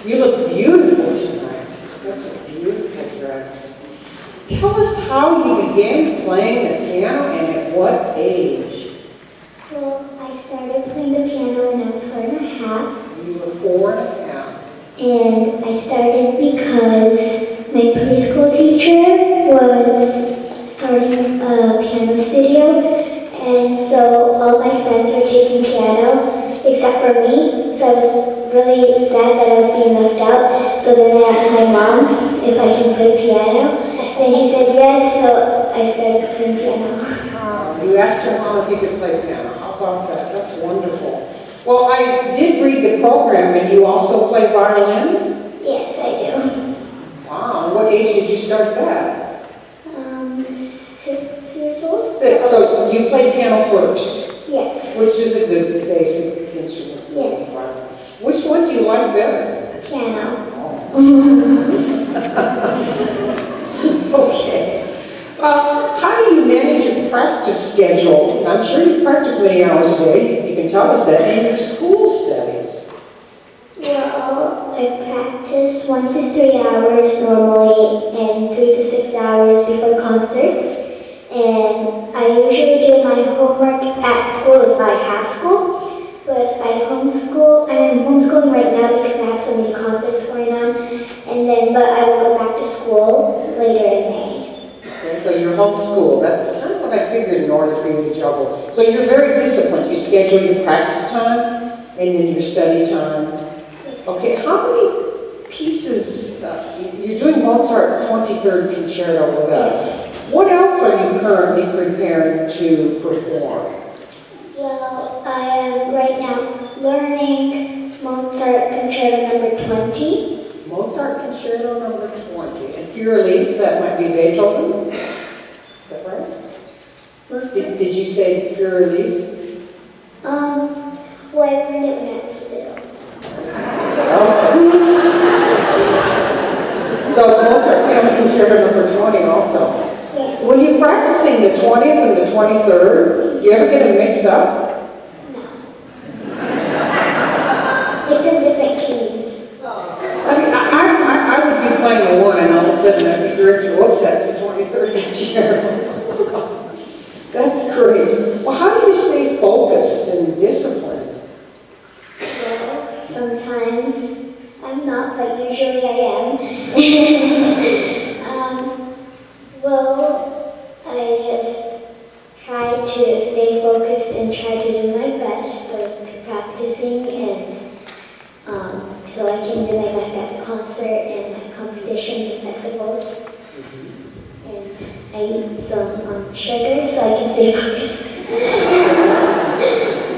You look beautiful tonight. Such a beautiful dress. Tell us how you began playing the piano and at what age? Well, I started playing the piano when I was 4.5. You were 4.5. And I started because my preschool teacher was starting a piano studio, and so all my friends were taking piano except for me. So I was really sad that I was being left out. So then I asked my mom if I can play piano, and she said yes. So I started playing piano. You asked your mom if you could play piano. How about that? That's wonderful. Well, I did read the program, and you also play violin? Yes, I do. Wow, what age did you start that? 6 years old. 6, so you played piano first? Yes. Which is a good basic instrument. Yes. Which one do you like better? Piano. Okay. How do you manage your practice schedule? I'm sure you practice many hours a day. You can tell us that in your school studies. Well, I practice 1 to 3 hours normally and 3 to 6 hours before concerts. And I usually do my homework at school if I have school. But I'm homeschooling right now because I have so many concerts going on. But I will go back to school later in May. Okay, so you're homeschooled. That's kind of what I figured in order for you to juggle. So you're very disciplined. You schedule your practice time and then your study time. Okay, how many pieces, you're doing Mozart 23rd Concerto with us. What else are you currently preparing to perform? Well, I am right now learning Mozart Concerto No. 20. Mozart Concerto No. 20. And Furelise, that might be Beethoven? Is that right? Did you say Furelise? Well, I learned it when I was little. Okay. So Mozart Piano Concerto No. 20 also. Yes. When you're practicing the 20th and the 23rd, do you ever get them mixed up? No. It's in different keys. I mean, I would be playing the one and all of a sudden I'd be drifting, whoops, that's the 23rd Concerto. That's great. Well, how do you stay focused and disciplined? Well, sometimes I'm not, but usually I am. Well, I just try to stay focused and try to do my best, like practicing, and so I can do my best at the concert and my competitions and festivals. And I eat some sugar so I can stay focused.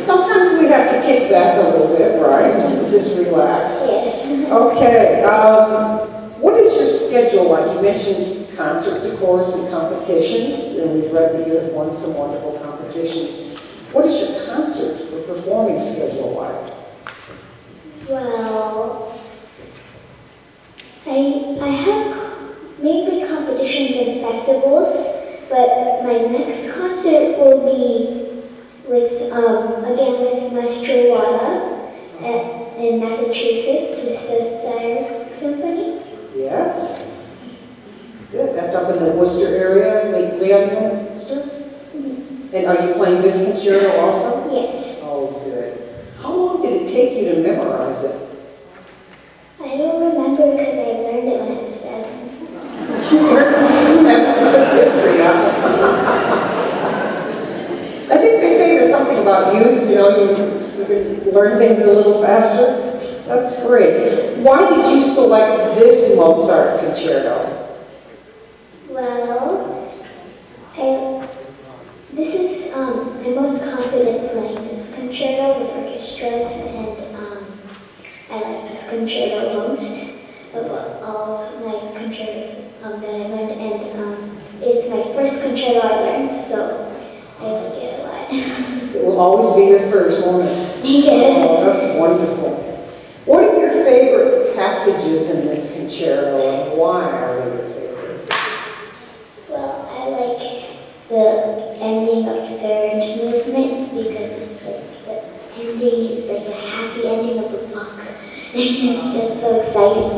Sometimes we have to kick back a little bit, right? And just relax. Yes. Okay. What is your schedule like? You mentioned concerts, of course, and competitions, and we've read that you have won some wonderful competitions. What is your concert or performing schedule like? Well, I have mainly competitions and festivals, but my next concert will be with, again, with Maestro Wada in Massachusetts with the Charlotte Symphony. Yes. Good. That's up in the Worcester area, Lake Leon, Worcester? Mm-hmm. And are you playing this concerto also? Yes. Oh, good. How long did it take you to memorize it? I don't remember because I learned it when I was 7. You learned it when you were 7, so it's history now. I think they say there's something about youth, you know, you can learn things a little faster. That's great. Why did you select this Mozart concerto? Well, this is I'm most confident playing this concerto with orchestras, and I like this concerto most of all of my concertos that I learned, and it's my first concerto I learned, so I like it a lot. It will always be your first, won't it? Yes. Oh, that's wonderful. What are your favorite passages in this concerto, and why are they your favorite? Well, I like the ending of the third movement because it's like the ending is like a happy ending of the book, It's just so exciting.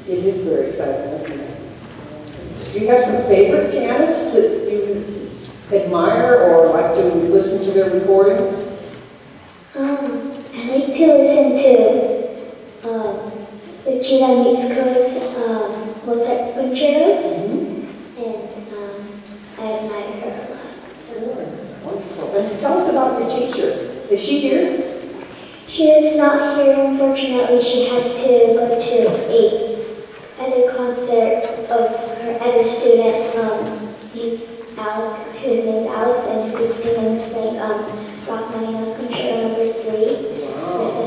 It is very exciting, isn't it? Do you have some favorite pianists that you admire or like to listen to their recordings? I like to listen to Uchida Mitsuko's Mozart Concertos, and I admire her a lot. Wonderful. And tell us about your teacher. Is she here? She is not here, unfortunately. She has to go to another concert of her other student. His name is Alex, and he's 16 and he's playing Rachmaninoff Concerto No. 3 with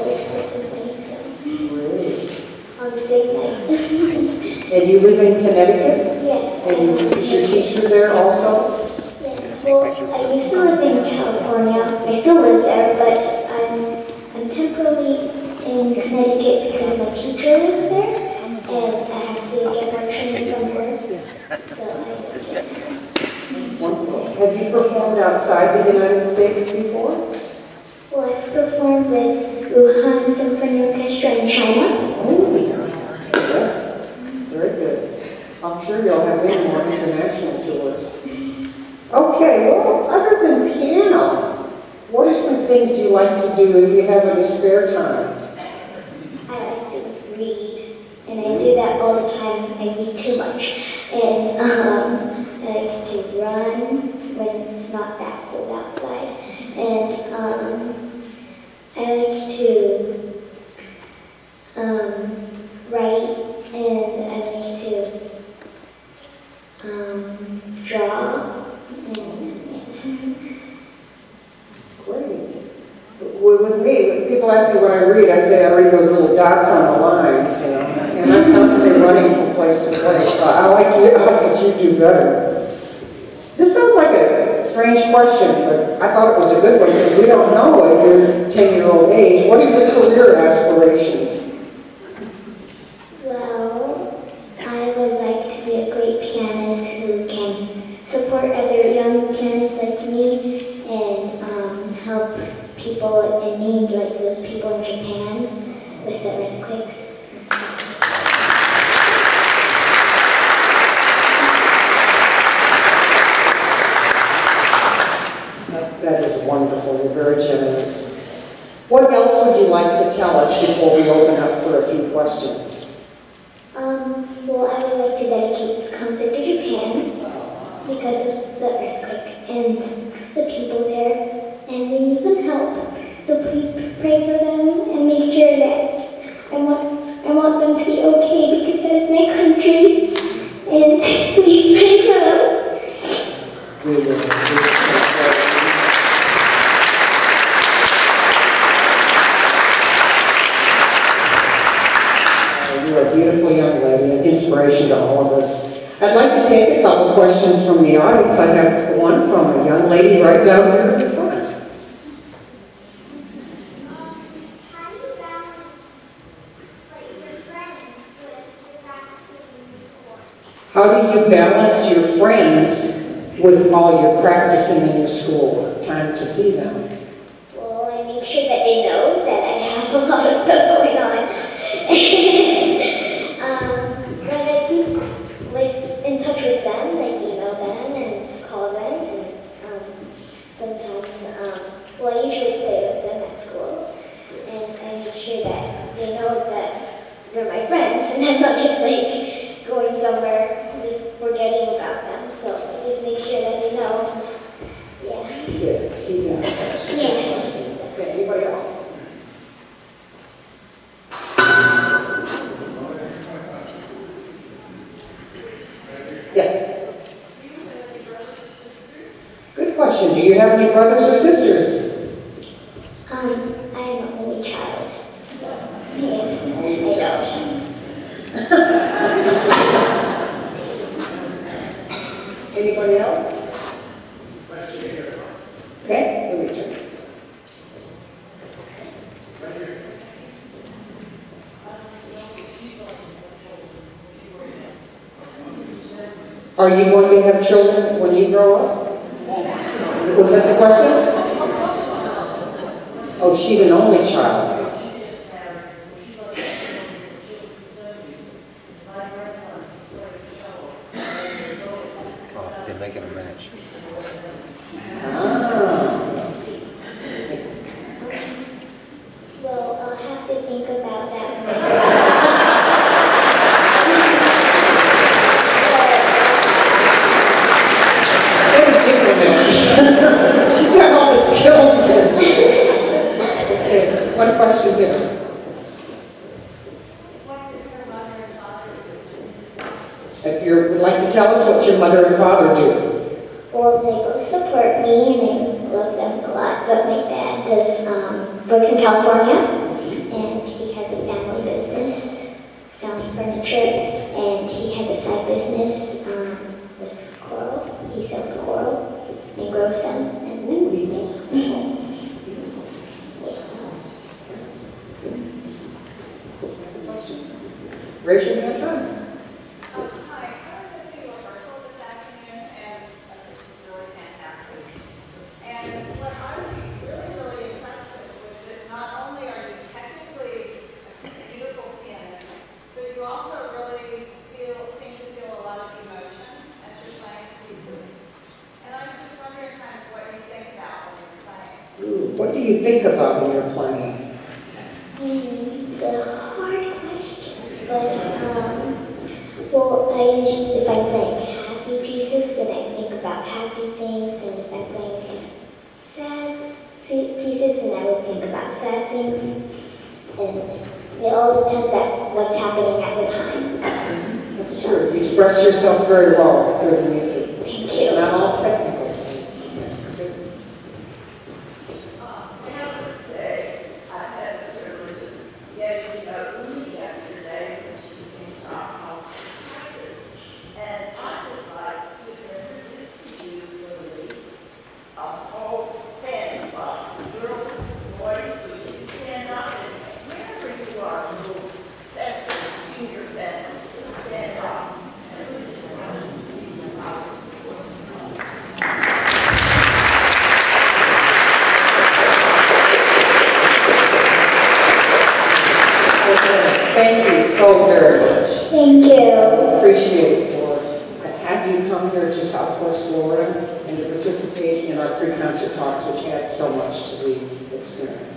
the Charlotte Symphony. So on the same night. And you live in Connecticut? Yes. And is your teacher there also? Yes. Well, I used to live in California. I still live there, but I'm temporarily in Connecticut because my teacher lives there, and I have to get my training from her. So I live there. Wonderful. Have you performed outside the United States before? Well, I've performed with Wuhan Symphony Orchestra in China. Oh, yes. Very good. I'm sure you'll have many more international tours. Okay, well, other than piano, what are some things you like to do if you have any spare time? I like to read, and I do that all the time. I read too much. And I like to run when it's not that cold outside. And I like to write, and I like to draw. Great. With me, when people ask me what I read, I say I read those little dots on the lines, you know, and I'm constantly running from place to place, so I like what you do better. This sounds like a strange question, but I thought it was a good one because we don't know at your 10-year-old age. What are your career aspirations? Well, I would like to be a great pianist who can support other young pianists like me and help people in need, like those people in Japan with the earthquakes. That is wonderful. You're very generous. What else would you like to tell us before we open up for a few questions? Well, I would like to dedicate this concert to Japan because of the earthquake and the people there, and they need some help. So please pray for them and make sure that I want them to be okay because that is my country. And please pray for them. You're a beautiful young lady, an inspiration to all of us. I'd like to take a couple questions from the audience. I have one from a young lady right down here in the front. How do you balance your friends with practicing in your sport? How do you balance your friends with all your practicing in your school? Time to see them. Well, I make sure that they know that I have a lot of stuff going on. But I keep in touch with them, like email them and call them, and sometimes, well, I usually play with them at school, and I make sure that they know that they're my friends, and I'm not just like going somewhere and just forgetting about them, so I just make sure that they know. Yeah. Yeah, keep that in touch. Yeah. Okay, anybody else? Yes. Good question. Do you have any brothers or sisters? I am an only child, so yes, I don't. Anybody else? Okay, let me turn this. Are you going to have children when you grow up? Was that the question? Oh, she's an only child. making a match. Ah. Well, I'll have to think about that one. Very diplomatic. She's got all the skills. Okay, one question here. What does her mother and father do? If you would like to tell us what your mother and father do. Well, they both support me and I love them a lot, but my dad does works in California and he has a family business selling furniture and he has a side business with coral. He sells coral and grows them. And Ooh, he knows. Raise your hand high. Hi, I was at the rehearsal this afternoon, and I think she's really fantastic. And what I was really impressed with was that not only are you technically a beautiful pianist, but you also really seem to feel a lot of emotion as you're playing pieces. And I was just wondering kind of what you think about when you're playing. Ooh, what do you think about when you're playing? It's a hard question, but well, I usually, if I'm playing happy pieces, then I think about happy things, and if I'm playing sad pieces, then I would think about sad things, and it all depends on what's happening at the time. That's true. You express yourself very well through the music. Thank It's you. not all technical. I have to say, I had the privilege of getting to know Umi yesterday when she came to our house to practice. And I would like to introduce to you, Lily, a whole fan club. Girls, boys, would you stand up and wherever you are, move. That junior families, just stand up. And we just want to be in the house. Thank you so very much. Thank you. Appreciate it for have you come here to Southwest Florida and to participate in our pre-concert talks, which adds so much to the experience.